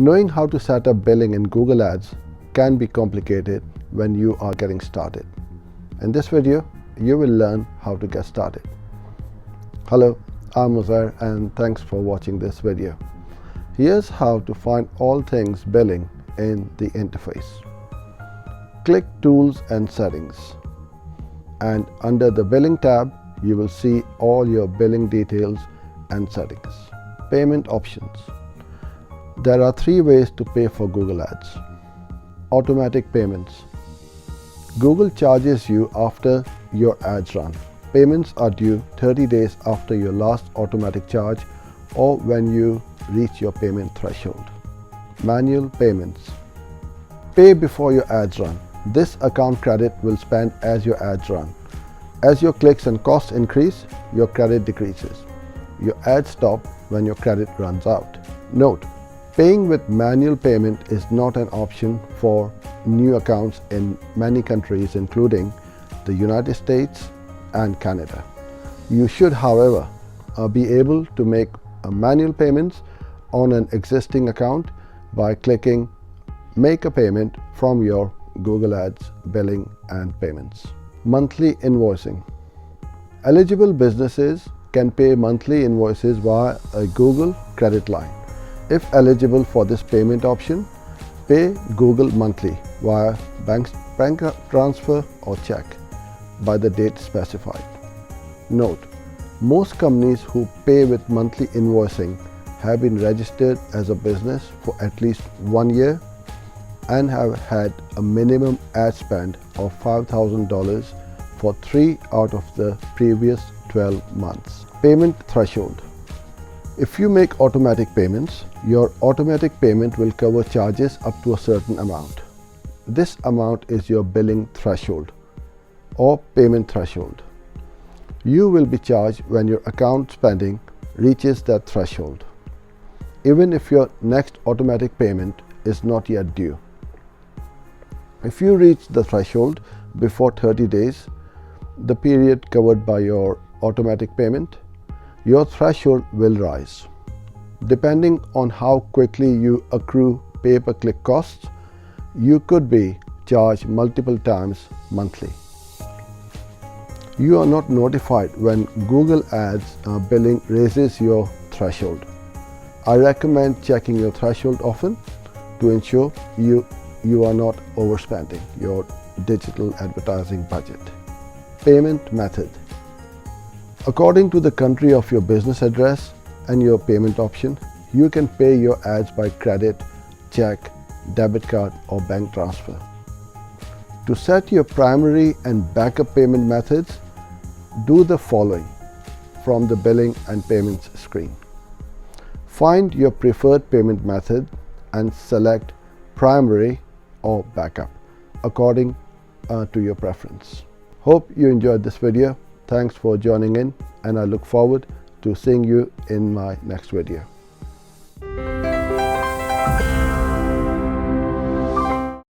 Knowing how to set up billing in Google Ads can be complicated when you are getting started. In this video, you will learn how to get started. Hello, I'm Uzair and thanks for watching this video. Here's how to find all things billing in the interface. Click Tools and Settings, and under the Billing tab, you will see all your billing details and settings. Payment options. There are 3 ways to pay for Google Ads. Automatic payments. Google charges you after your ads run. Payments are due 30 days after your last automatic charge or when you reach your payment threshold. Manual payments. Pay before your ads run. This account credit will spend as your ads run. As your clicks and costs increase, your credit decreases. Your ads stop when your credit runs out. Note: paying with manual payment is not an option for new accounts in many countries, including the United States and Canada. You should, however, be able to make manual payments on an existing account by clicking Make a Payment from your Google Ads billing and payments. Monthly invoicing. Eligible businesses can pay monthly invoices via a Google credit line. If eligible for this payment option, pay Google monthly via bank transfer or check by the date specified. Note: most companies who pay with monthly invoicing have been registered as a business for at least 1 year and have had a minimum ad spend of $5,000 for 3 out of the previous 12 months. Payment threshold. If you make automatic payments, your automatic payment will cover charges up to a certain amount. This amount is your billing threshold or payment threshold. You will be charged when your account spending reaches that threshold, even if your next automatic payment is not yet due. If you reach the threshold before 30 days, the period covered by your automatic payment, your threshold will rise. Depending on how quickly you accrue pay-per-click costs, you could be charged multiple times monthly. You are not notified when Google Ads billing raises your threshold. I recommend checking your threshold often to ensure you are not overspending your digital advertising budget. Payment method. According to the country of your business address and your payment option, you can pay your ads by credit, check, debit card, or bank transfer. To set your primary and backup payment methods, do the following from the billing and payments screen. Find your preferred payment method and select primary or backup according to your preference. Hope you enjoyed this video. Thanks for joining in, and I look forward to seeing you in my next video.